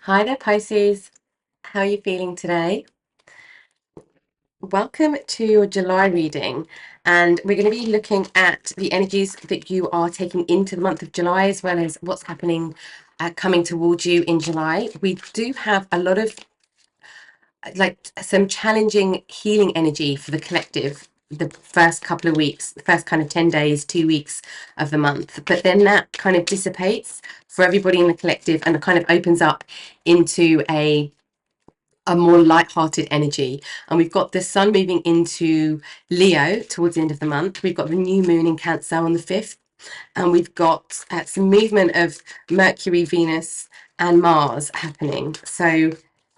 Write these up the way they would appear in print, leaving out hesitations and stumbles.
Hi there, Pisces. How are you feeling today? Welcome to your July reading, and we're going to be looking at the energies that you are taking into the month of July, as well as what's happening coming towards you in July. We do have a lot of some challenging healing energy for the collective the first couple of weeks, the first kind of 10 days, 2 weeks of the month, but then that kind of dissipates for everybody in the collective and it kind of opens up into a more light-hearted energy. And we've got the sun moving into Leo towards the end of the month. We've got the new moon in Cancer on the 5th, and we've got some movement of Mercury, Venus and Mars happening. So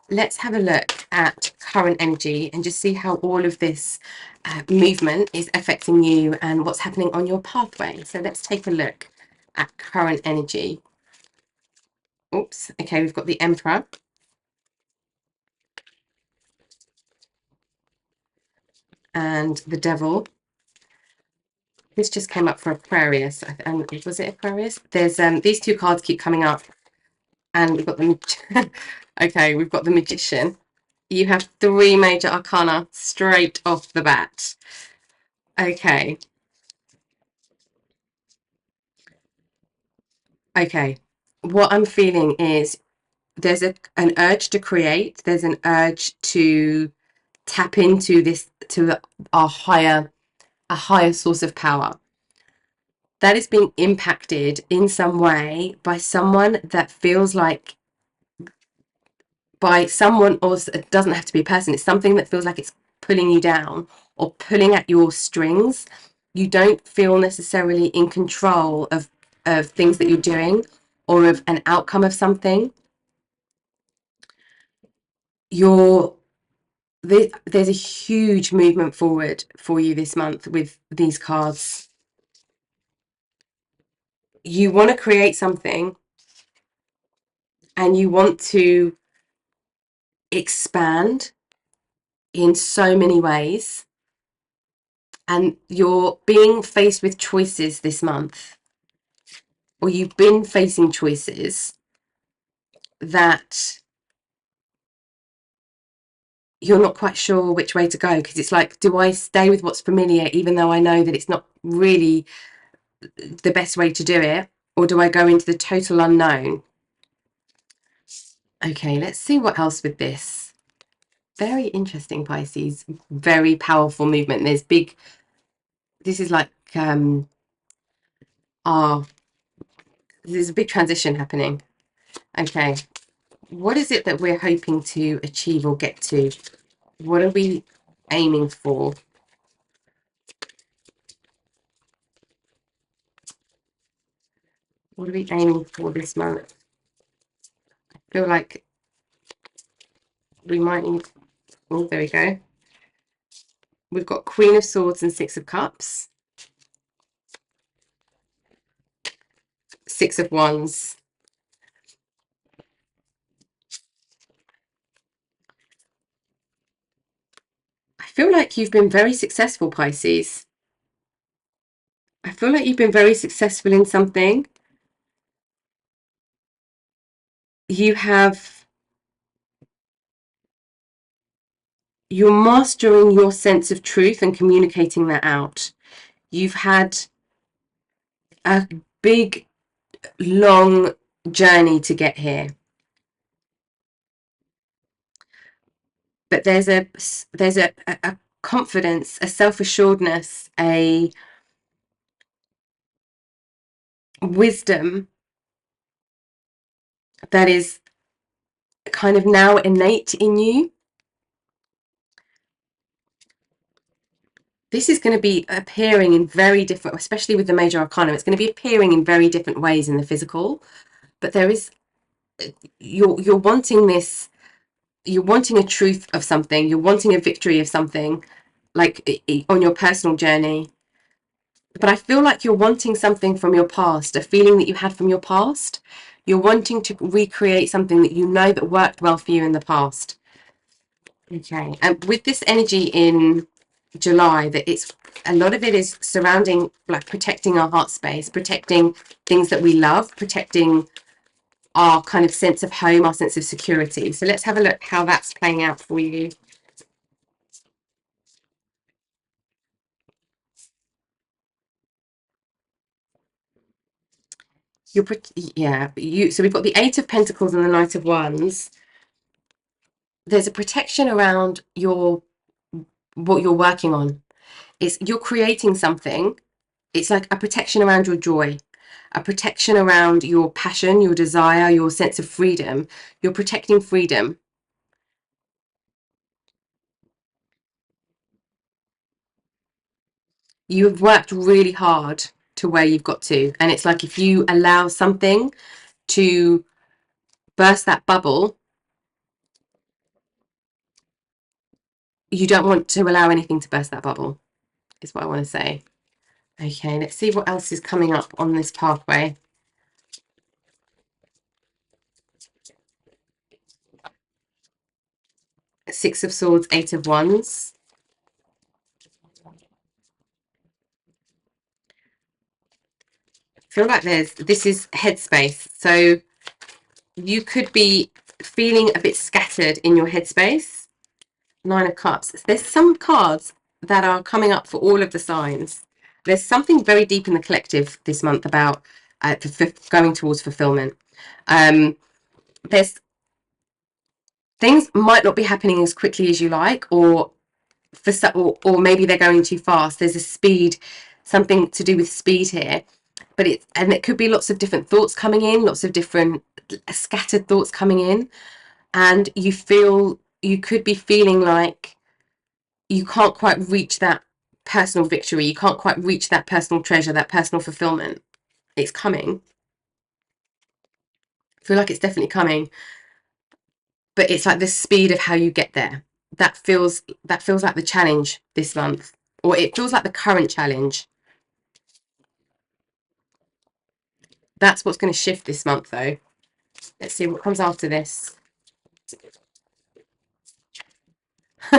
let's have a look at current energy and just see how all of this movement is affecting you and what's happening on your pathway. So let's take a look at current energy. Oops, okay, we've got the Emperor. And the Devil. This just came up for Aquarius. Was it Aquarius? There's these two cards keep coming up, and we've got the okay, we've got the Magician. You have three major arcana straight off the bat. Okay. Okay. What I'm feeling is there's an urge to create, there's an urge to tap into this, to our a higher source of power that is being impacted in some way by someone that feels like by someone, or it doesn't have to be a person, it's something that feels like it's pulling you down or pulling at your strings. You don't feel necessarily in control of things that you're doing or of an outcome of something. You're there's a huge movement forward for you this month with these cards. You want to create something and you want to expand in so many ways, and you're being faced with choices this month, or you've been facing choices that you're not quite sure which way to go, because it's like, do I stay with what's familiar even though I know that it's not really the best way to do it, or do I go into the total unknown? Okay, let's see what else with this. Very interesting, Pisces. Very powerful movement. This is like there's a big transition happening. Okay, what is it that we're hoping to achieve or get to? What are we aiming for? What are we aiming for this month? I feel like we might need... Oh, there we go. We've got Queen of Swords and Six of Cups. Six of Wands. I feel like you've been very successful, Pisces. I feel like you've been very successful in something. You're mastering your sense of truth and communicating that out. You've had a big, long journey to get here. But there's a confidence, a self-assuredness, a wisdom that is kind of now innate in you. This is going to be appearing in very different, especially with the major arcana, it's going to be appearing in very different ways in the physical. But there is, you're wanting this, you're wanting a truth of something, you're wanting a victory of something, like on your personal journey. But I feel like you're wanting something from your past, a feeling that you had from your past. You're wanting to recreate something that you know that worked well for you in the past. Okay, and with this energy in July, that it's a lot of it is surrounding, like, protecting our heart space, protecting things that we love, protecting our kind of sense of home, our sense of security. So let's have a look how that's playing out for you. So we've got the Eight of Pentacles and the Knight of Wands. There's a protection around what you're working on. You're creating something. It's like a protection around your joy, a protection around your passion, your desire, your sense of freedom. You're protecting freedom. You've worked really hard to where you've got to, and it's like if you allow something to burst that bubble, you don't want to allow anything to burst that bubble, is what I want to say. Okay, let's see what else is coming up on this pathway. Six of Swords, Eight of Wands. I feel like this is headspace. So you could be feeling a bit scattered in your headspace. Nine of Cups. There's some cards that are coming up for all of the signs. There's something very deep in the collective this month about going towards fulfillment. There's things might not be happening as quickly as you like, or maybe they're going too fast. There's a speed, something to do with speed here, but it could be lots of different thoughts coming in, lots of different scattered thoughts coming in, and you could be feeling like you can't quite reach that personal victory, you can't quite reach that personal treasure, that personal fulfillment. It's coming. I feel like it's definitely coming, but it's like the speed of how you get there that feels like the challenge this month, or it feels like the current challenge. That's what's going to shift this month, though. Let's see what comes after this.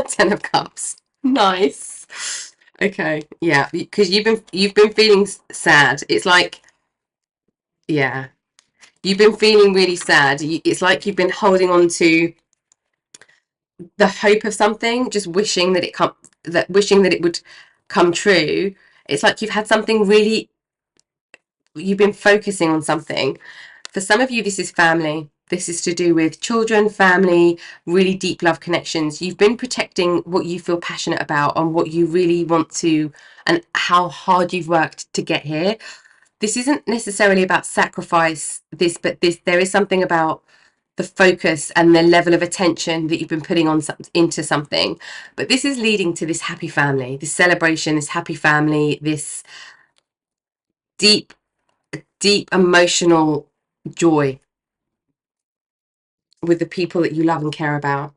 Ten of Cups. Nice. Okay, yeah, because you've been feeling sad. It's like, yeah, you've been feeling really sad. It's like you've been holding on to the hope of something, just wishing that it would come true. It's like you've had something really, you've been focusing on something. For some of you, this is family. This is to do with children, family, really deep love connections. You've been protecting what you feel passionate about and what you really want to, and how hard you've worked to get here. This isn't necessarily about sacrifice, but there is something about the focus and the level of attention that you've been putting into something. But this is leading to this happy family, this celebration, this happy family, this deep emotional joy with the people that you love and care about.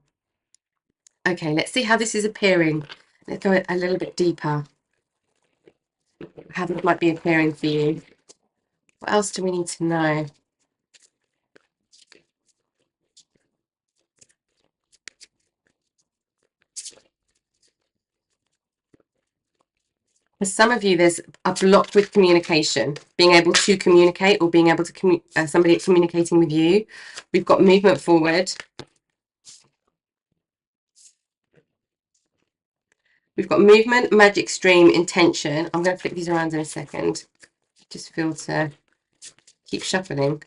Okay, let's see how this is appearing. Let's go a little bit deeper. How this might be appearing for you. What else do we need to know? For some of you, there's a block with communication, being able to communicate, or being able to somebody communicating with you. We've got movement forward. We've got movement, magic, stream, intention. I'm going to flip these around in a second. Just feel to keep shuffling.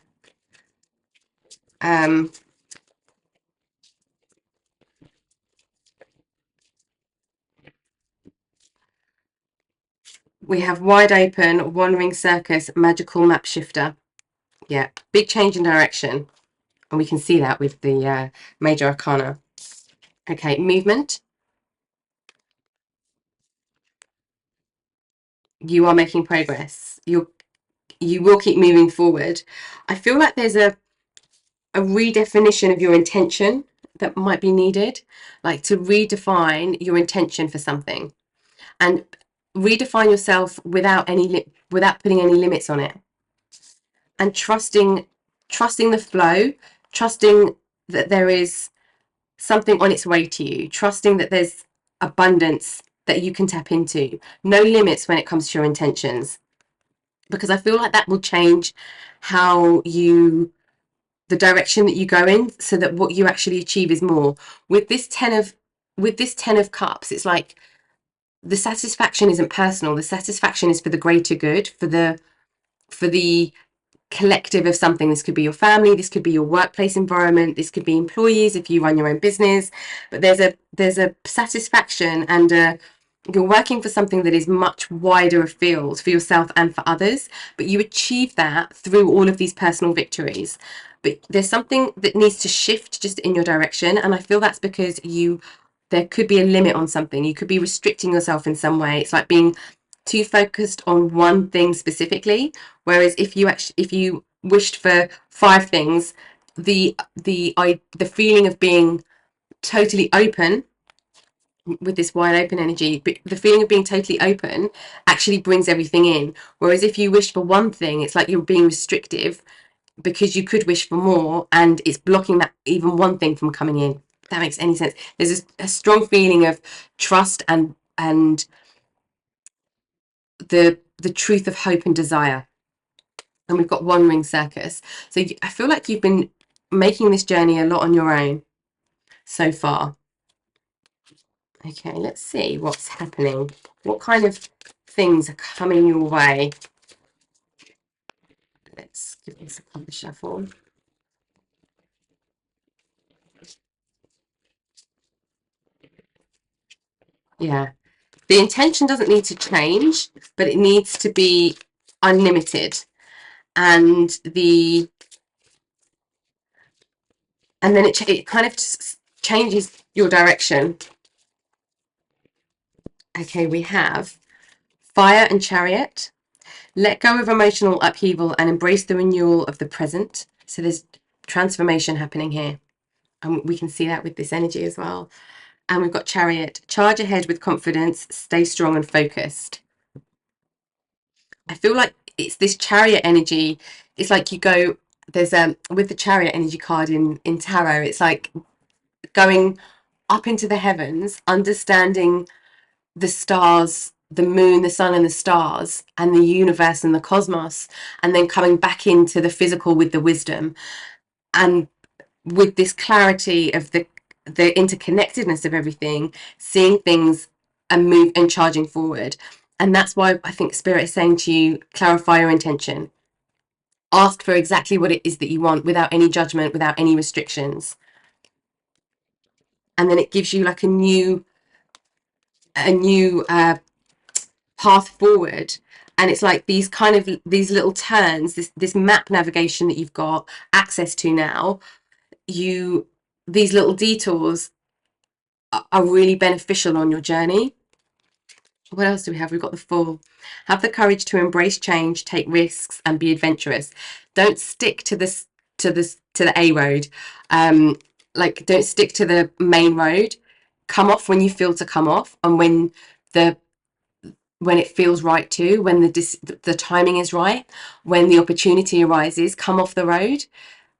We have wide open, wandering circus, magical map shifter. Yeah, big change in direction. And we can see that with the major arcana. Okay, movement. You are making progress. You will keep moving forward. I feel like there's a redefinition of your intention that might be needed, like to redefine your intention for something, and redefine yourself without putting any limits on it, and trusting the flow, trusting that there is something on its way to you, trusting that there's abundance that you can tap into, no limits when it comes to your intentions, because I feel like that will change the the direction that you go in, so that what you actually achieve is more. With this 10 of cups, it's like the satisfaction isn't personal. The satisfaction is for the greater good, for the collective of something. This could be your family, this could be your workplace environment, this could be employees if you run your own business. But there's a satisfaction, and you're working for something that is much wider afield for yourself and for others, but you achieve that through all of these personal victories. But there's something that needs to shift just in your direction, and I feel that's because there could be a limit on something. You could be restricting yourself in some way. It's like being too focused on one thing specifically, whereas if you wished for 5 things, the feeling of being totally open with this wide open energy, but the feeling of being totally open actually brings everything in. Whereas if you wish for one thing, it's like you're being restrictive, because you could wish for more and it's blocking that even one thing from coming in. If that makes any sense. There's a strong feeling of trust and the truth of hope and desire. And we've got one ring circus. So I feel like you've been making this journey a lot on your own so far. Okay, let's see what's happening. What kind of things are coming your way? Let's give this a proper shuffle. Yeah. The intention doesn't need to change, but it needs to be unlimited. And then it kind of changes your direction. Okay, we have Fire and Chariot. Let go of emotional upheaval and embrace the renewal of the present. So there's transformation happening here. And we can see that with this energy as well. And we've got Chariot. Charge ahead with confidence. Stay strong and focused. I feel like it's this Chariot energy. It's like you go, there's with the Chariot energy card in tarot, it's like going up into the heavens, understanding the stars, the moon, the sun and the stars, and the universe and the cosmos, and then coming back into the physical with the wisdom, and with this clarity of the interconnectedness of everything, seeing things and move and charging forward. And that's why I think Spirit is saying to you, clarify your intention. Ask for exactly what it is that you want, without any judgment, without any restrictions. And then it gives you like a new path forward. And it's like these little turns, this map navigation that you've got access to now, these little detours are really beneficial on your journey. What else do we have? We've got the Fool. Have the courage to embrace change, take risks, and be adventurous. Don't stick to the A road. Like, don't stick to the main road. Come off when you feel to come off, and when it feels right to, when the timing is right, when the opportunity arises, come off the road,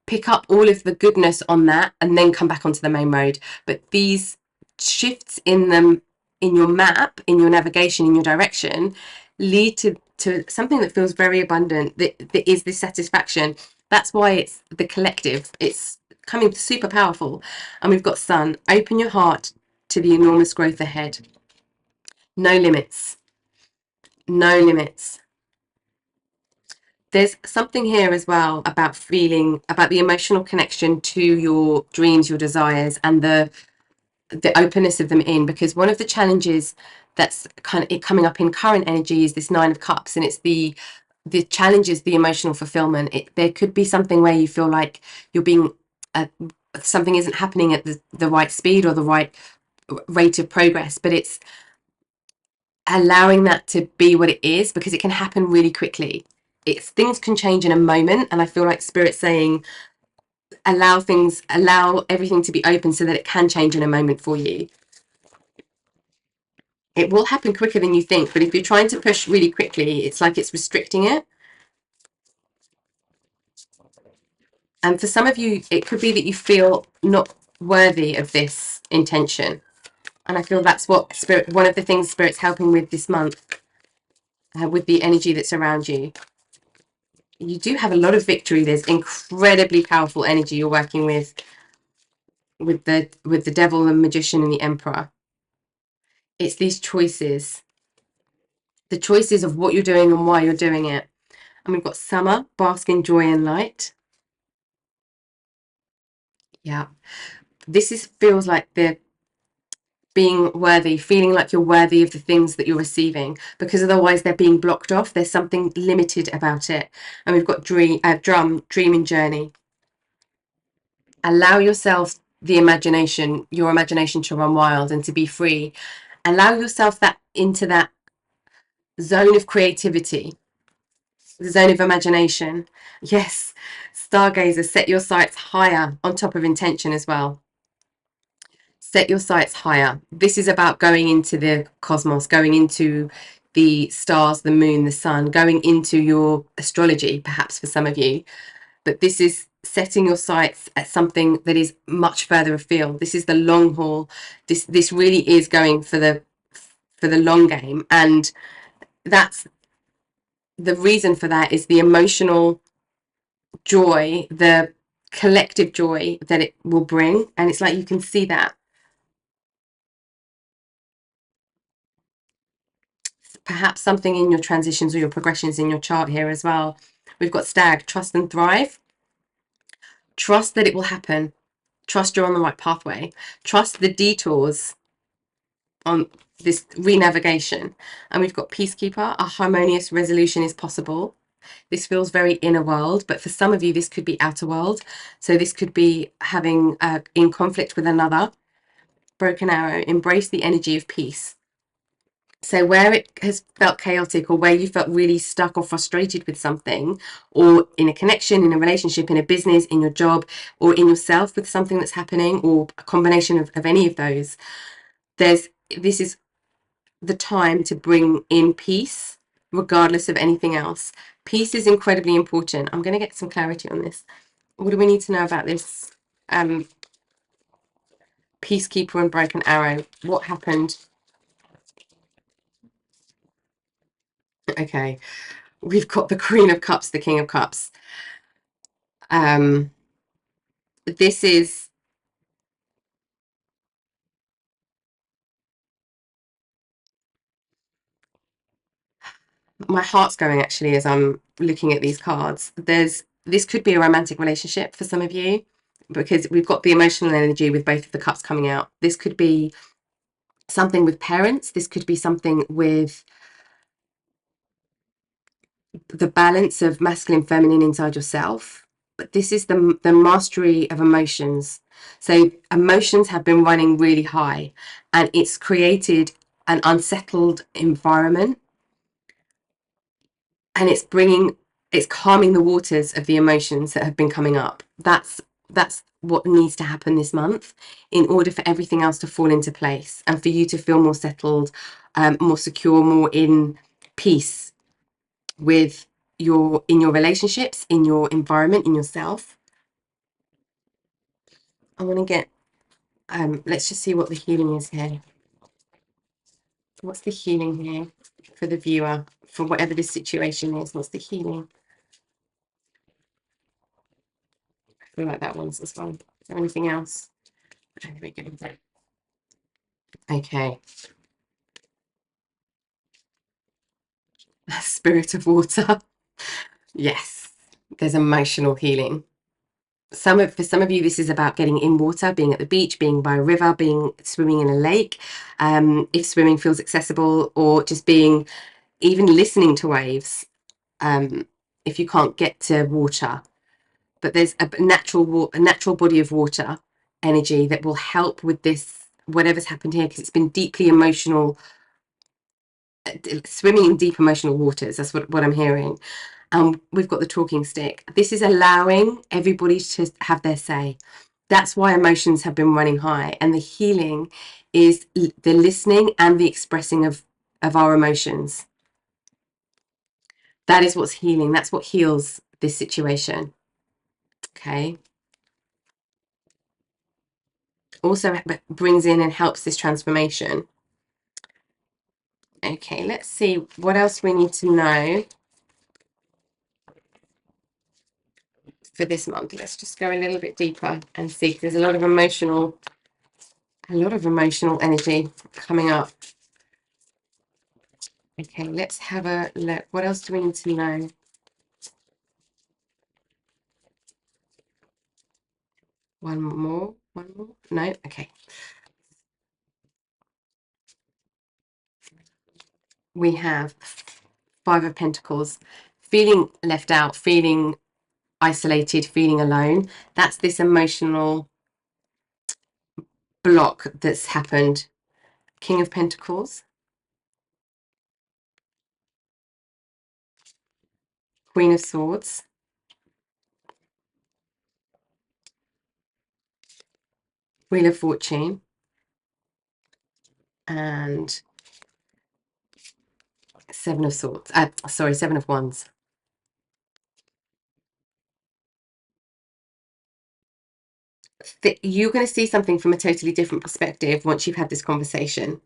pick up all of the goodness on that, and then come back onto the main road. But these shifts in your map, in your navigation, in your direction, lead to something that feels very abundant, that is this satisfaction. That's why it's the collective. It's coming super powerful. And we've got Sun. Open your heart to the enormous growth ahead. No limits. No limits. There's something here as well about the emotional connection to your dreams, your desires, and the openness of them in, because one of the challenges that's coming up in current energy is this 9 of Cups, and it's the challenge is the emotional fulfillment. There could be something where you feel like you're being something isn't happening at the right speed or the right rate of progress, but it's allowing that to be what it is, because it can happen really quickly. Things can change in a moment, and I feel like Spirit's saying allow everything to be open so that it can change in a moment for you. It will happen quicker than you think, but if you're trying to push really quickly, it's like it's restricting it. And for some of you, it could be that you feel not worthy of this intention. And I feel that's what one of the things Spirit's helping with this month, with the energy that's around you. you do have a lot of victory. There's incredibly powerful energy you're working with the devil, the magician, and the emperor. It's these choices, the choices of what you're doing and why you're doing it. And we've got summer, bask in joy and light. Yeah, feels like the being worthy, feeling like you're worthy of the things that you're receiving, because otherwise they're being blocked off. There's something limited about it. And we've got dream and journey. Allow yourself the imagination, your imagination to run wild and to be free. Allow yourself that into that zone of creativity, the zone of imagination. Yes, stargazer, set your sights higher on top of intention as well. Set your sights higher. This is about going into the cosmos, going into the stars, the moon, the sun, going into your astrology, perhaps for some of you. But this is setting your sights at something that is much further afield. This is the long haul. This really is going for the long game, and that's the reason for that is the emotional joy, the collective joy that it will bring. And it's like you can see that. Perhaps something in your transitions or your progressions in your chart here as well. We've got stag, trust and thrive. Trust that it will happen. Trust you're on the right pathway. Trust the detours on this re-navigation. And we've got peacekeeper, a harmonious resolution is possible. This feels very inner world, but for some of you this could be outer world. So this could be having in conflict with another. Broken arrow, embrace the energy of peace. So where it has felt chaotic, or where you felt really stuck or frustrated with something, or in a connection, in a relationship, in a business, in your job, or in yourself with something that's happening, or a combination of any of those, this is the time to bring in peace regardless of anything else. Peace is incredibly important. I'm going to get some clarity on this. What do we need to know about this peacekeeper and broken arrow? What happened? Okay, we've got the Queen of Cups, the King of Cups. This is my heart's going actually as I'm looking at these cards. This could be a romantic relationship for some of you, because we've got the emotional energy with both of the cups coming out. This could be something with parents. This could be something with the balance of masculine, feminine inside yourself. But this is the mastery of emotions. So emotions have been running really high, and it's created an unsettled environment, and it's calming the waters of the emotions that have been coming up. That's what needs to happen this month in order for everything else to fall into place and for you to feel more settled, more secure, more in peace with in your relationships, in your environment, in yourself. I want to get let's just see what the healing is here. What's the healing here for the viewer, for whatever this situation is? What's the healing? I feel like that one's as well. Is there anything else? There we go. Okay. Spirit of water. Yes. There's emotional healing. For some of you, this is about getting in water, being at the beach, being by a river, swimming in a lake, if swimming feels accessible, or just being, even listening to waves, if you can't get to water. But there's a natural body of water energy that will help with this, whatever's happened here, because it's been deeply emotional, swimming in deep emotional waters. That's what I'm hearing. We've got the talking stick. This is allowing everybody to have their say. That's why emotions have been running high, and the healing is the listening and the expressing of our emotions. That is what's healing. That's what heals this situation. Okay. Also brings in and helps this transformation. Okay, let's see what else we need to know. for this month. Let's just go a little bit deeper and see. There's a lot of emotional energy coming up. Okay, let's have a look. What else do we need to know? One more. No, okay. We have Five of Pentacles. Feeling left out, feeling isolated, feeling alone. That's this emotional block that's happened. King of Pentacles, Queen of Swords, Wheel of Fortune, and Seven of Swords. Sorry, Seven of Wands. You're going to see something from a totally different perspective once you've had this conversation.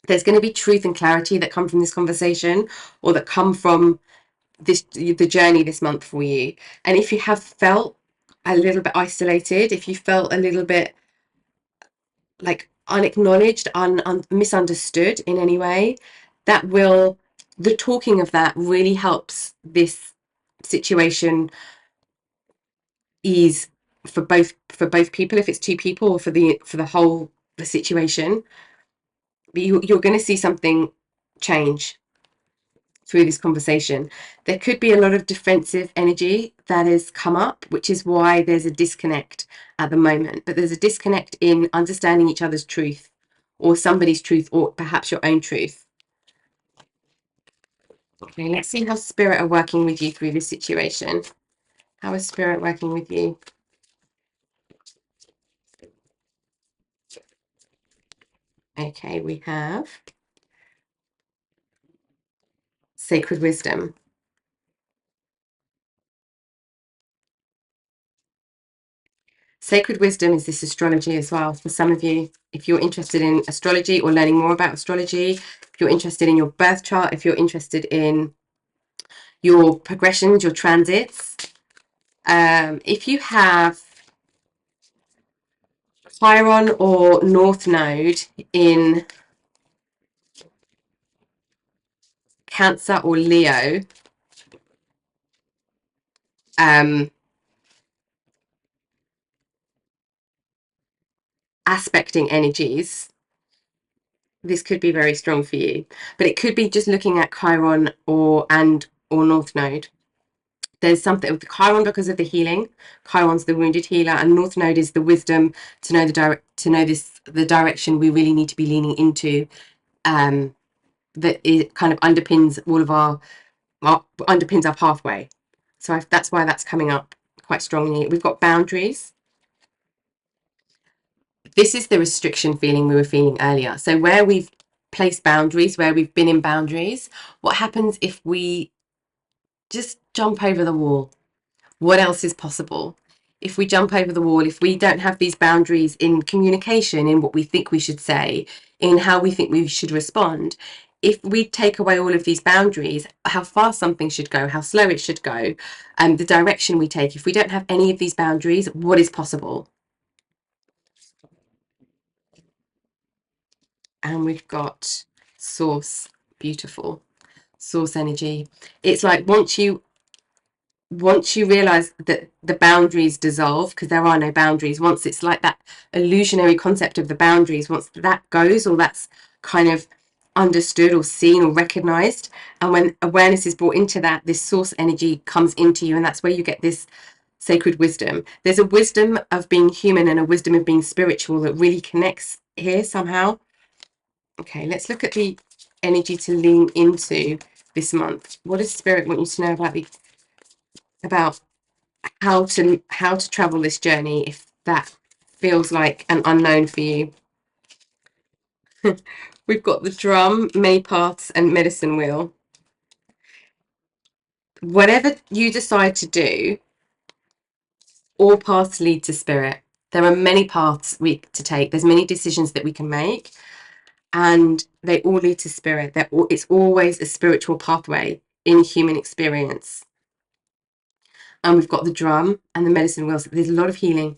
There's going to be truth and clarity that come from this conversation, or that come from the journey this month for you. And if you have felt a little bit isolated, if you felt a little bit like unacknowledged, misunderstood in any way, the talking of that really helps this situation ease for both people, if it's two people, or for the situation. But you're going to see something change through this conversation. There could be a lot of defensive energy that has come up, which is why there's a disconnect at the moment. But there's a disconnect in understanding each other's truth, or somebody's truth, or perhaps your own truth. Okay, let's see how Spirit are working with you through this situation. How is Spirit working with you? Okay, we have Sacred Wisdom. Sacred Wisdom is this astrology as well for some of you. If you're interested in astrology or learning more about astrology, if you're interested in your birth chart, if you're interested in your progressions, your transits, if you have Chiron or North Node in Cancer or Leo, aspecting energies, this could be very strong for you. But it could be just looking at Chiron or North Node. There's something with the Chiron because of the healing. Chiron's the wounded healer, and North Node is the wisdom to know the direction we really need to be leaning into. That it kind of underpins all of underpins our pathway. So that's why that's coming up quite strongly. We've got boundaries. This is the restriction feeling we were feeling earlier. So where we've placed boundaries, where we've been in boundaries, what happens if we just jump over the wall? What else is possible? If we jump over the wall, if we don't have these boundaries in communication, in what we think we should say, in how we think we should respond, if we take away all of these boundaries, how fast something should go, how slow it should go, the direction we take, if we don't have any of these boundaries, what is possible? And we've got Source. Beautiful. Source energy. It's like once you realize that the boundaries dissolve, because there are no boundaries, once it's like that illusionary concept of the boundaries, once that goes, or that's kind of understood or seen or recognized, and when awareness is brought into that, this source energy comes into you, and that's where you get this sacred wisdom. There's a wisdom of being human and a wisdom of being spiritual that really connects here somehow. Okay, let's look at the energy to lean into this month. What does Spirit want you to know about how to travel this journey, if that feels like an unknown for you? We've got the Drum, many paths, and medicine wheel. Whatever you decide to do, all paths lead to Spirit. There are many paths to take. There's many decisions that we can make, and they all lead to Spirit. It's always a spiritual pathway in human experience. and we've got the drum and the medicine wheel. So there's a lot of healing,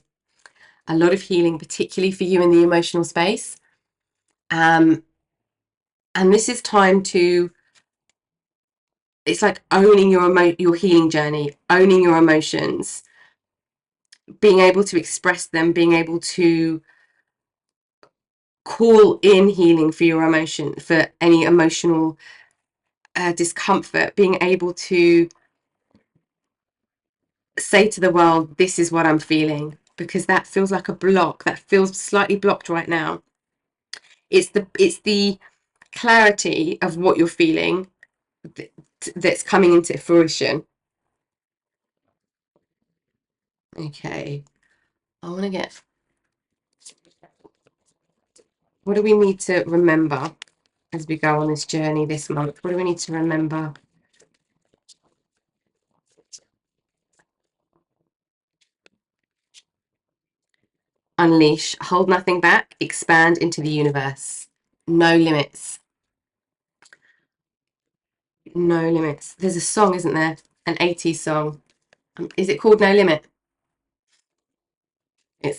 particularly for you in the emotional space. And this is time to, it's like owning your healing journey, owning your emotions, being able to express them, being able to call in healing for your emotion, for any emotional discomfort, being able to say to the world, this is what I'm feeling, because that feels like a block, that feels slightly blocked right now. It's the clarity of what you're feeling that's coming into fruition. Okay, I want to get, what do we need to remember as we go on this journey this month? What do we need to remember? Unleash, hold nothing back, expand into the universe. No limits. No limits. There's a song, isn't there? An 80s song. Is it called No Limit?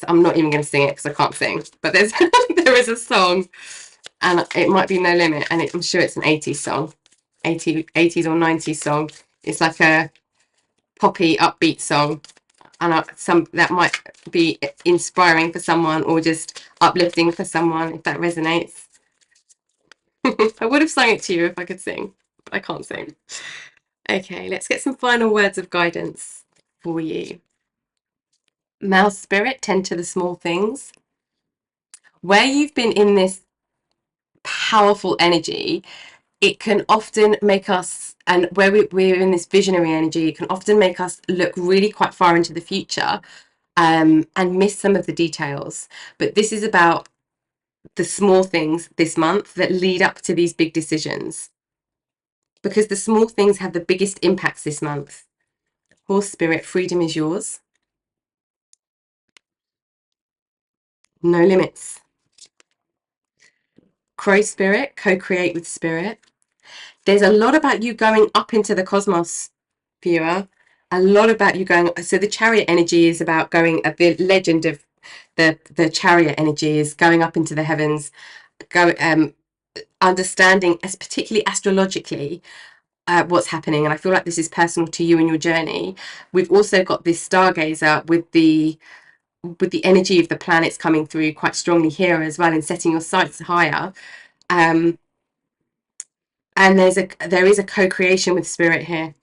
I'm not even going to sing it because I can't sing. But there's there is a song, and it might be No Limit, and I'm sure it's an 80s song, 80s or 90s song. It's like a poppy, upbeat song, and some that might be inspiring for someone or just uplifting for someone if that resonates. I would have sung it to you if I could sing, but I can't sing. Okay, let's get some final words of guidance for you. Mouse spirit, tend to the small things. Where you've been in this powerful energy, it can often make us, and where we're in this visionary energy, it can often make us look really quite far into the future, and miss some of the details. But this is about the small things this month that lead up to these big decisions, because the small things have the biggest impacts this month. Horse spirit, freedom is yours. No limits. Crow spirit, co-create with spirit. There's a lot about you going up into the cosmos, viewer. A lot about you going. So the chariot energy is about going. The legend of the chariot energy is going up into the heavens, understanding, as particularly astrologically, what's happening. And I feel like this is personal to you and your journey. We've also got this stargazer with the energy of the planets coming through quite strongly here as well, and setting your sights higher. And there is a co-creation with spirit here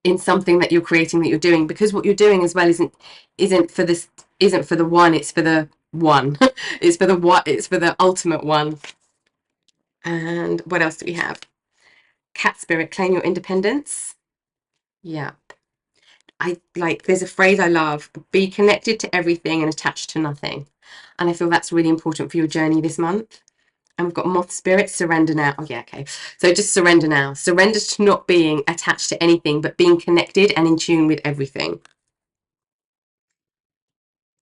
in something that you're creating, that you're doing, because what you're doing as well isn't for the one, it's for the one. It's for the what, it's for the ultimate one. And what else do we have? Cat spirit, claim your independence. Yeah, there's a phrase I love: be connected to everything and attached to nothing. And I feel that's really important for your journey this month. And we've got moth spirit, surrender now. Oh yeah, okay. So just surrender now. Surrender to not being attached to anything, but being connected and in tune with everything.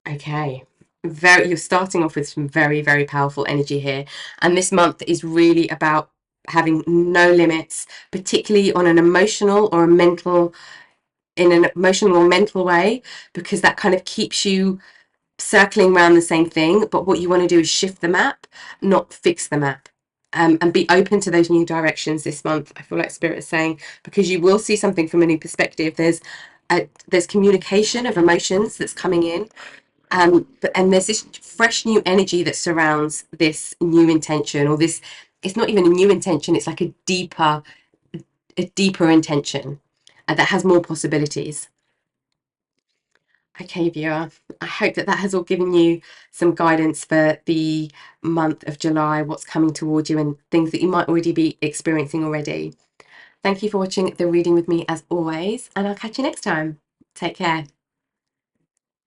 Okay. You're starting off with some very, very powerful energy here. And this month is really about having no limits, particularly on an emotional or mental way, because that kind of keeps you circling around the same thing. But what you want to do is shift the map, not fix the map. And be open to those new directions this month. I feel like Spirit is saying, because you will see something from a new perspective. There's communication of emotions that's coming in, and there's this fresh new energy that surrounds this new intention, or this. It's not even a new intention. It's like a deeper intention, and that has more possibilities. Okay, viewer, I hope that has all given you some guidance for the month of July, what's coming towards you, and things that you might already be experiencing already. Thank you for watching the reading with me as always, and I'll catch you next time. Take care.